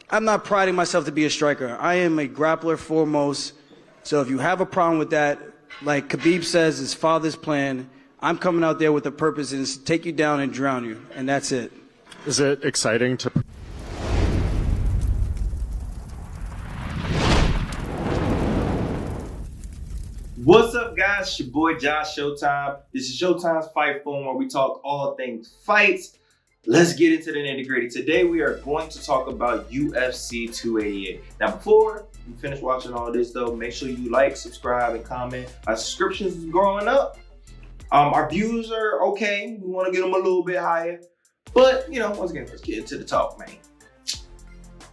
I'm not priding myself to be a striker. I am a grappler foremost. So if you have a problem with that, like Khabib says, his father's plan, I'm coming out there with a purpose, and it's to take you down and drown you, and that's it. Is it exciting to... What's up, guys? It's your boy Josh Showtime. This is Showtime's Fight Phone, where we talk all things fights. Let's get into the nitty-gritty. Today we are going to talk about UFC 288. Now, before you finish watching all this, though, make sure you like, subscribe, and comment. Our subscriptions is growing up. Our views are okay. We want to get them a little bit higher. But, you know, once again, let's get into the talk, man.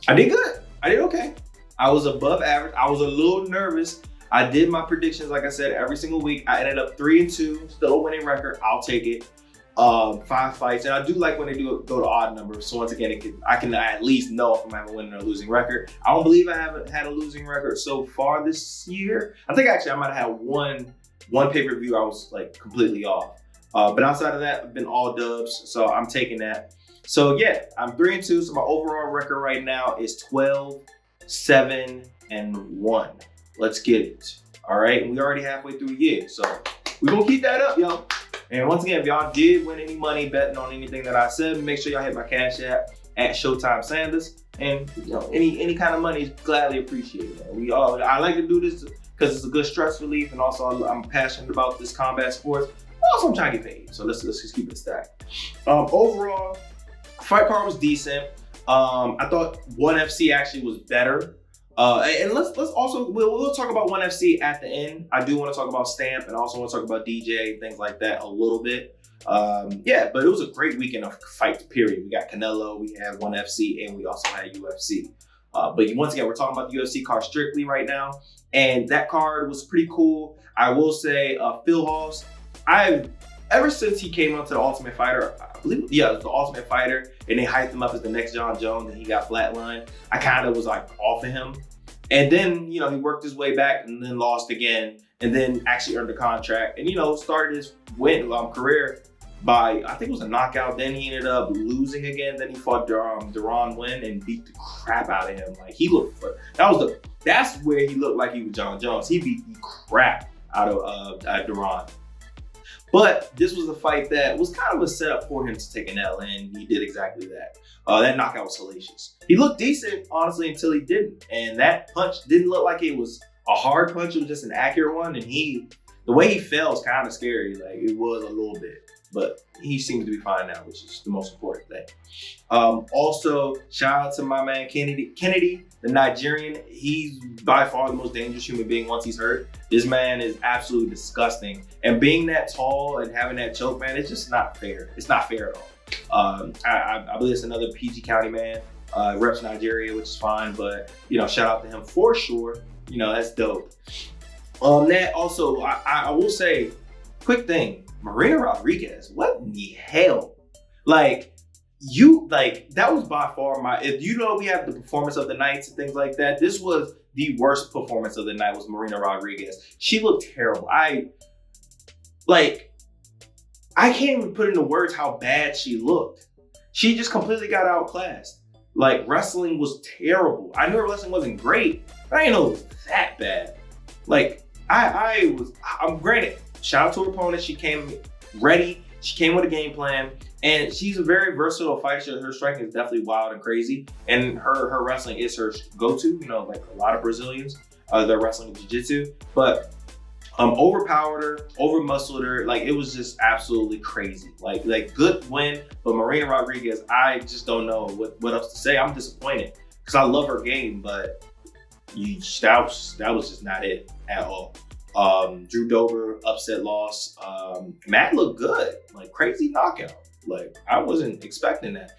I did good. I did okay. I was above average. I was a little nervous. I did my predictions, like I said, every single week. I ended up 3-2, still a winning record. I'll take it. 5 fights, and I do like when they do go to odd numbers. So once again, I can at least know if I'm having a winning or losing record. I don't believe I haven't had a losing record so far this year. I think actually I might have had one pay-per-view I was like completely off. But outside of that, I've been all dubs, so I'm taking that. So yeah, I'm 3-2. So my overall record right now is 12-7-1. Let's get it. All right, and we already halfway through the year, so we're gonna keep that up, y'all. And once again, if y'all did win any money betting on anything that I said, make sure y'all hit my Cash App at Showtime Sanders. And you know, any kind of money is gladly appreciated. I like to do this because it's a good stress relief, and also I'm passionate about this combat sports. Also, I'm trying to get paid, so let's just keep it stacked. Overall, fight card was decent. I thought ONE FC actually was better. And let's also, we'll talk about ONE FC at the end. I do want to talk about Stamp, and also want to talk about DJ, things like that a little bit. Yeah, but it was a great weekend of fights, period. We got Canelo, we had ONE FC, and we also had UFC. But once again, we're talking about the UFC card strictly right now. And that card was pretty cool. I will say, Phil Hoss, ever since he came onto the Ultimate Fighter, I believe, yeah, it was the Ultimate Fighter, and they hyped him up as the next John Jones, and he got flatlined. I kind of was like off of him. And then, you know, he worked his way back and then lost again, and then actually earned a contract and, you know, started his career by, I think it was a knockout. Then he ended up losing again. Then he fought Deron Wynn and beat the crap out of him. Like, he looked, that's where he looked like he was John Jones. He beat the crap out of Deron. But this was a fight that was kind of a setup for him to take an L, and he did exactly that. That knockout was hellacious. He looked decent, honestly, until he didn't. And that punch didn't look like it was a hard punch. It was just an accurate one. And the way he fell is kind of scary. Like, it was a little bit. But he seems to be fine now, which is the most important thing. Also, shout out to my man Kennedy, the Nigerian. He's by far the most dangerous human being once he's hurt. This man is absolutely disgusting. And being that tall and having that choke, man, it's just not fair. It's not fair at all. I believe it's another PG County man, reps Nigeria, which is fine. But, you know, shout out to him for sure. You know, that's dope. That also, I will say, quick thing. Marina Rodriguez, what in the hell? Like, that was by far if you know we have the performance of the nights and things like that, this was the worst performance of the night was Marina Rodriguez. She looked terrible. I can't even put into words how bad she looked. She just completely got outclassed. Like, wrestling was terrible. I knew her wrestling wasn't great, but I didn't know it was that bad. Like, I'm granted, shout out to her opponent. She came ready. She came with a game plan. And she's a very versatile fighter. Her striking is definitely wild and crazy. And her wrestling is her go-to. You know, like a lot of Brazilians, they're wrestling jiu-jitsu. But overpowered her, over-muscled her. Like, it was just absolutely crazy. Like good win. But Marina Rodriguez, I just don't know what else to say. I'm disappointed because I love her game, but that was just not it at all. Drew Dober, upset loss. Matt looked good, like crazy knockout. Like, I wasn't expecting that.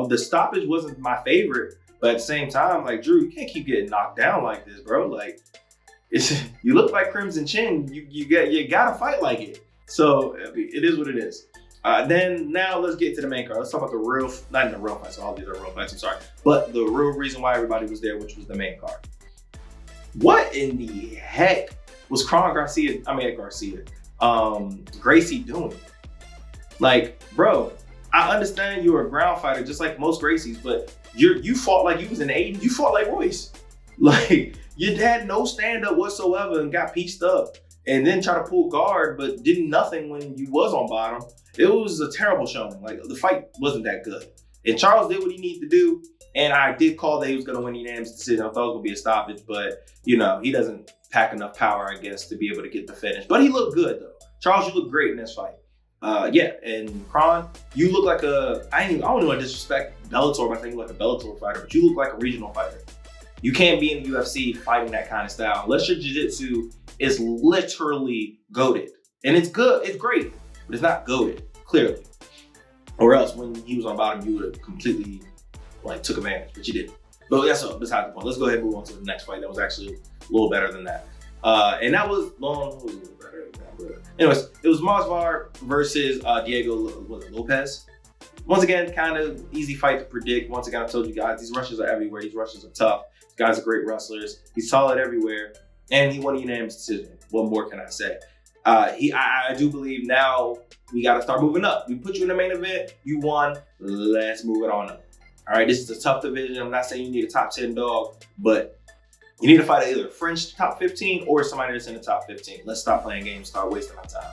The stoppage wasn't my favorite, but at the same time, like, Drew, you can't keep getting knocked down like this, bro. Like, you look like Crimson Chin. You gotta fight like it. So it is what it is. Then now let's get to the main card. Let's talk about not the real fights. All these are real fights. I'm sorry, but the real reason why everybody was there, which was the main card. What in the heck was Gracie doing? Like, bro, I understand you're a ground fighter, just like most Gracies, but you fought like you was in the 80s. You fought like Royce. Like, you had no stand-up whatsoever and got pieced up. And then try to pull guard, but did nothing when you was on bottom. It was a terrible showing. Like, the fight wasn't that good. And Charles did what he needed to do. And I did call that he was going to win the unanimous decision. I thought it was going to be a stoppage, but, you know, he doesn't pack enough power, I guess, to be able to get the finish. But he looked good, though. Charles, you look great in this fight. Yeah, and Kron, you look like I don't want to disrespect Bellator by saying you look like a Bellator fighter, but you look like a regional fighter. You can't be in the UFC fighting that kind of style unless your jiu-jitsu is literally goated. And it's good, it's great, but it's not goated, clearly. Or else when he was on bottom, you would have completely took advantage, but you didn't. But that's beside the point. Let's go ahead and move on to the next fight that was actually a little better than that. And that was long. Anyways, it was Masvidal versus Diego Lopez. Once again, kind of easy fight to predict. Once again, I told you guys, these rushers are everywhere. These rushers are tough. These guys are great wrestlers. He's solid everywhere. And he won a unanimous decision. What more can I say? I do believe now we got to start moving up. We put you in the main event. You won. Let's move it on up. All right, this is a tough division. I'm not saying you need a top 10 dog, but you need to fight either a French top 15 or somebody that's in the top 15. Let's stop playing games, start wasting our time.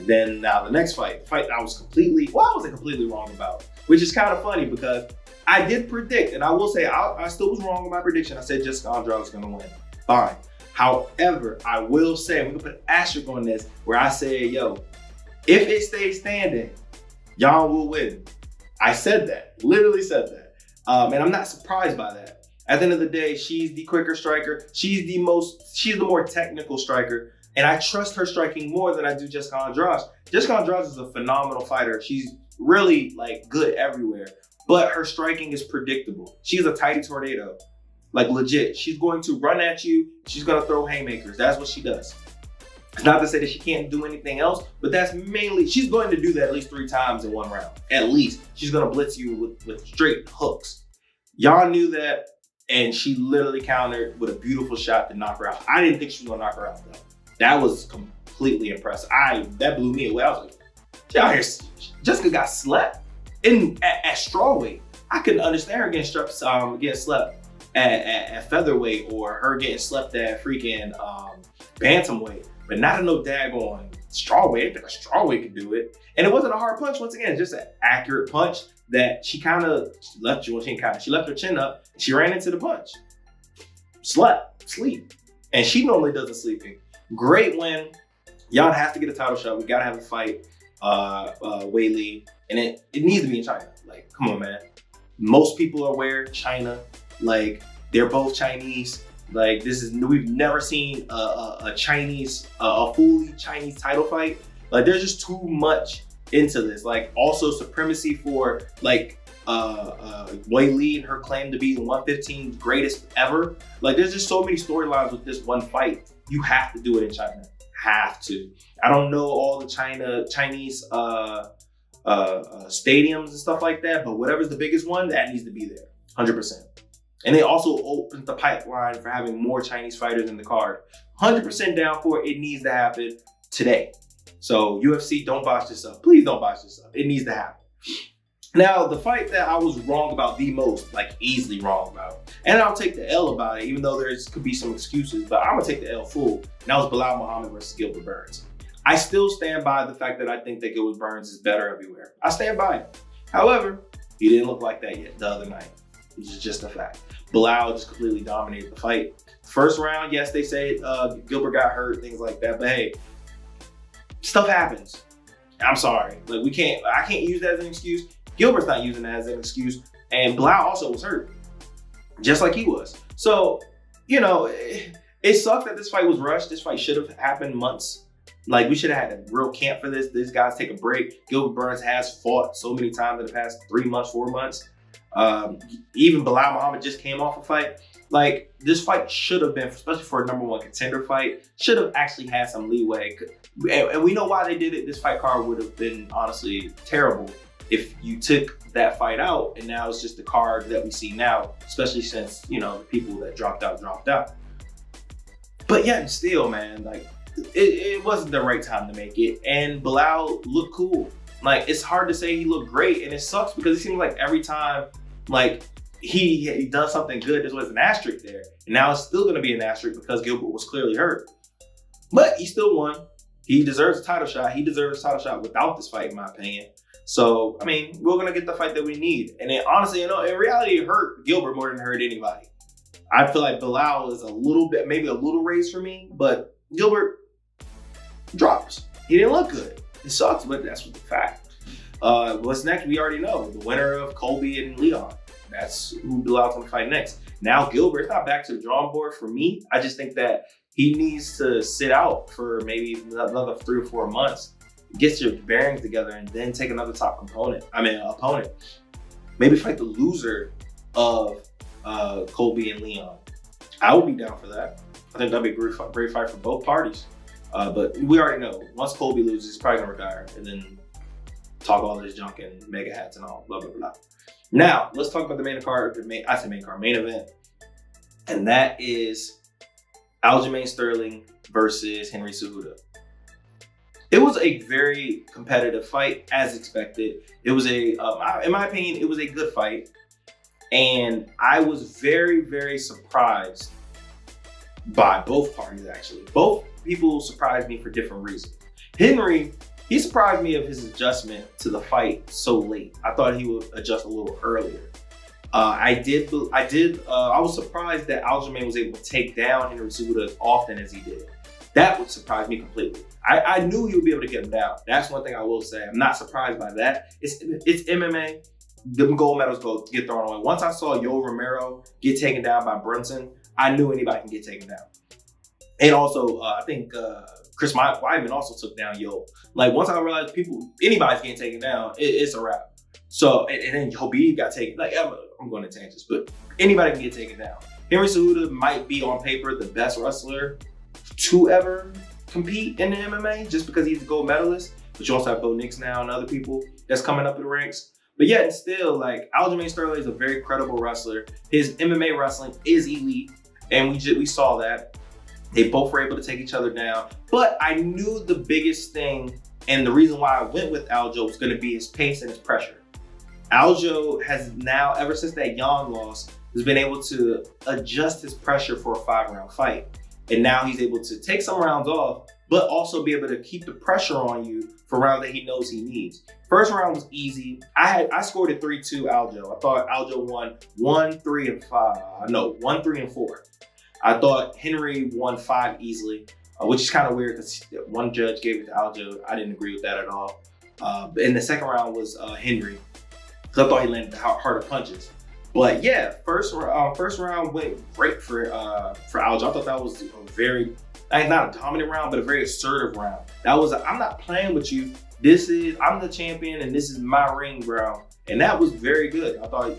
Then now the next fight, the fight I wasn't completely wrong about, which is kind of funny because I did predict, and I will say I still was wrong with my prediction. I said Jessica Andrade was gonna win. Fine. However, I will say, we're gonna put an asterisk on this where I say, yo, if it stays standing, y'all will win. I said that, literally said that. And I'm not surprised by that. At the end of the day, she's the quicker striker. She's the more technical striker. And I trust her striking more than I do Jessica Andrade. Jessica Andrade is a phenomenal fighter. She's really good everywhere, but her striking is predictable. She's a tidy tornado, legit. She's going to run at you. She's going to throw haymakers. That's what she does. It's not to say that she can't do anything else, but that's mainly, she's going to do that at least 3 times in one round. At least. She's going to blitz you with straight hooks. Y'all knew that, and she literally countered with a beautiful shot to knock her out. I didn't think she was going to knock her out, though. That was completely impressive. That blew me away. I was like, out here, Jessica got slept at strawweight. I couldn't understand her getting slept at featherweight or her getting slept at freaking bantamweight. But not in no daggone strawweight. I didn't think a strawweight could do it. And it wasn't a hard punch. Once again, it's just an accurate punch that she kind of left her chin up. And she ran into the punch. Sleep. And she normally doesn't sleeping. Great win. Y'all have to get a title shot. We gotta have a fight. Wei Li. And it needs to be in China. Come on, man. Most people are aware China. They're both Chinese. We've never seen a fully Chinese title fight. There's just too much into this. Also supremacy for Wei Li and her claim to be the 115 greatest ever. There's just so many storylines with this one fight. You have to do it in China. Have to. I don't know all the Chinese stadiums and stuff like that, but whatever's the biggest one, that needs to be there, 100%. And they also opened the pipeline for having more Chinese fighters in the card. 100% down for it. It needs to happen today. So UFC, don't botch this up. Please don't botch this up. It needs to happen. Now, the fight that I was wrong about the most, easily wrong about, and I'll take the L about it, even though could be some excuses, but I'm gonna take the L full. And that was Bilal Muhammad versus Gilbert Burns. I still stand by the fact that I think that Gilbert Burns is better everywhere. I stand by it. However, he didn't look like that yet the other night. Which is just a fact. Bilal just completely dominated the fight. First round, yes, they say Gilbert got hurt, things like that, but hey, stuff happens. I'm sorry. I can't use that as an excuse. Gilbert's not using that as an excuse. And Bilal also was hurt, just like he was. So, it sucks that this fight was rushed. This fight should have happened months. We should have had a real camp for this. These guys take a break. Gilbert Burns has fought so many times in the past 3 months, 4 months. Even Bilal Muhammad just came off a fight. This fight should have been, especially for a #1 contender fight, should have actually had some leeway. And we know why they did it. This fight card would have been honestly terrible if you took that fight out, and now it's just the card that we see now, especially since, the people that dropped out. But yet still, man, it wasn't the right time to make it. And Bilal looked cool. Like, it's hard to say he looked great, and it sucks because it seems like every time, like, he does something good, there's always an asterisk there. And now it's still going to be an asterisk because Gilbert was clearly hurt. But he still won. He deserves a title shot. He deserves a title shot without this fight, in my opinion. So, I mean, we're going to get the fight that we need. And then, honestly, in reality, it hurt Gilbert more than it hurt anybody. I feel like Bilal is a little bit, maybe a little raised for me, but Gilbert drops. He didn't look good. It sucks, but that's the fact. What's next? We already know. The winner of Colby and Leon. That's who Bilal's going to fight next. Now, Gilbert, it's not back to the drawing board for me. I just think that he needs to sit out for maybe another 3 or 4 months, get your bearings together, and then take another top opponent. Maybe fight the loser of Colby and Leon. I would be down for that. I think that'd be a great fight for both parties. But we already know, once Colby loses, he's probably gonna retire and then talk all this junk and mega hats and all, blah, blah, blah. Now, let's talk about the main event. And that is Aljamain Sterling versus Henry Cejudo. It was a very competitive fight, as expected. It was in my opinion, it was a good fight. And I was very, very surprised by both parties, actually. Both people surprised me for different reasons. Henry, he surprised me of his adjustment to the fight so late. I thought he would adjust a little earlier. I was surprised that Aljamain was able to take down Henry Cejudo as often as he did. That would surprise me completely. I knew he would be able to get him down. That's one thing I will say. I'm not surprised by that. It's MMA. The gold medals get thrown away. Once I saw Yo Romero get taken down by Brunson, I knew anybody can get taken down. And also, I think Chris Weidman also took down Yo. Like, once I realized anybody's getting taken down, it's a wrap. So, and then Khabib got taken. Like, I'm going to tangents, but anybody can get taken down. Henry Cejudo might be on paper the best wrestler to ever compete in the MMA, just because he's a gold medalist. But you also have Bo Nix now and other people that's coming up in the ranks. But yet, still, like, Aljamain Sterling is a very credible wrestler. His MMA wrestling is elite, and we saw that. They both were able to take each other down. But I knew the biggest thing, and the reason why I went with Aljo was going to be his pace and his pressure. Aljo has now, ever since that Yan loss, has been able to adjust his pressure for a 5-round fight. And now he's able to take some rounds off, but also be able to keep the pressure on you for rounds that he knows he needs. First round was easy. I scored a 3-2 Aljo. I thought Aljo won 1, 3, and 5. No, 1, 3, and 4. I thought Henry won 5 easily, which is kind of weird because one judge gave it to Aljo. I didn't agree with that at all. But in the second round was Henry, because I thought he landed the harder punches. But yeah, first round went great for Aljo. I thought that was a very, not a dominant round, but a very assertive round. That was I'm not playing with you. I'm the champion and this is my ring round. And that was very good. I thought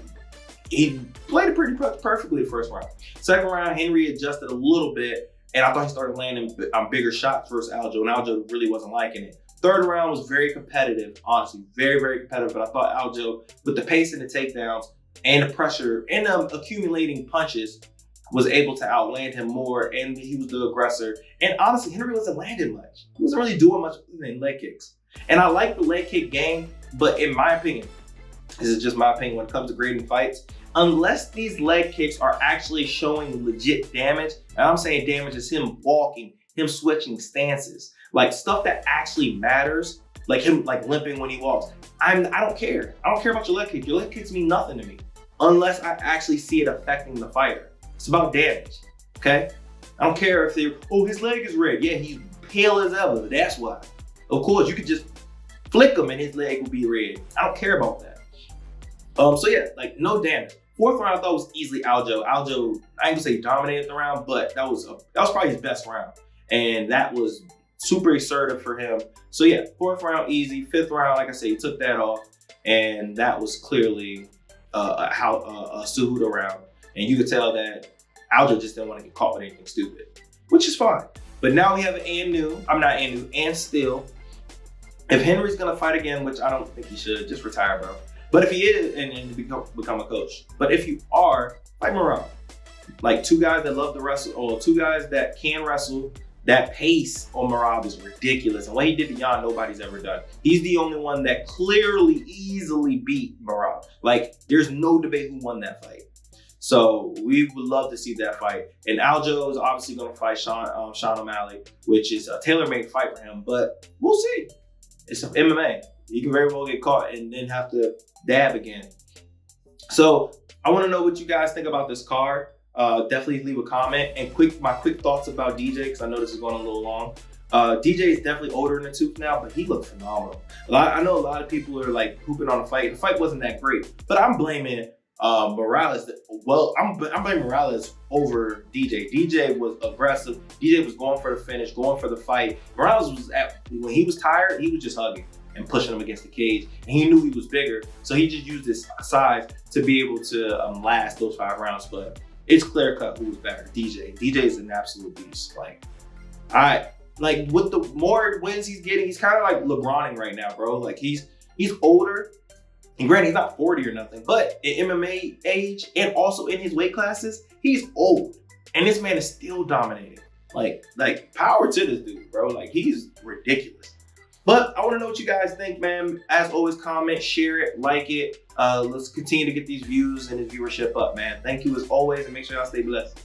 he played it pretty perfectly the first round. Second round, Henry adjusted a little bit, and I thought he started landing bigger shots versus Aljo, and Aljo really wasn't liking it. Third round was very competitive, honestly, very, very competitive, but I thought Aljo, with the pace and the takedowns and the pressure and accumulating punches, was able to outland him more, and he was the aggressor. And honestly, Henry wasn't landing much. He wasn't really doing much than leg kicks. And I like the leg kick game, but in my opinion, this is just my opinion when it comes to grading fights, unless these leg kicks are actually showing legit damage, and I'm saying damage is him walking, him switching stances, like stuff that actually matters, like him limping when he walks. I don't care. I don't care about your leg kick. Your leg kicks mean nothing to me unless I actually see it affecting the fighter. It's about damage, okay? I don't care if his leg is red. Yeah, he's pale as ever. That's why. Of course, you could just flick him and his leg will be red. I don't care about that. So yeah, like no damage. Fourth round I thought was easily Aljo. Aljo, I ain't gonna say dominated the round, but that was probably his best round. And that was super assertive for him. So yeah, fourth round easy. Fifth round, like I said, he took that off. And that was clearly a Cejudo round. And you could tell that Aljo just didn't want to get caught with anything stupid, which is fine. But now we have and still. If Henry's gonna fight again, which I don't think he should, just retire, bro. But if he is, and become a coach. But if you are, fight Morale. Like 2 guys that love to wrestle, or 2 guys that can wrestle, That pace on Merab is ridiculous. And what he did to Jan, nobody's ever done. He's the only one that clearly, easily beat Merab. Like, there's no debate who won that fight. So we would love to see that fight. And Aljo is obviously going to fight Sean O'Malley, which is a tailor-made fight for him. But we'll see. It's some MMA. He can very well get caught and then have to dab again. So I want to know what you guys think about this card. Definitely leave a comment. And my quick thoughts about DJ, because I know this is going a little long. DJ is definitely older in the tooth now, but he looked phenomenal. I know a lot of people are like hooping on the fight. The fight wasn't that great, but I'm blaming Morales. Well, I'm blaming Morales over DJ. DJ was aggressive. DJ was going for the finish, going for the fight. Morales was when he was tired, he was just hugging and pushing him against the cage. And he knew he was bigger, so he just used his size to be able to last those 5 rounds. But it's clear cut who was better. DJ. DJ is an absolute beast. Like with the more wins he's getting, he's kind of like LeBroning right now, bro. Like he's older. And granted, he's not 40 or nothing, but in MMA age and also in his weight classes, he's old. And this man is still dominating. Like power to this dude, bro. Like, he's ridiculous. But I want to know what you guys think, man. As always, comment, share it, like it. Let's continue to get these views and this viewership up, man. Thank you as always, and make sure y'all stay blessed.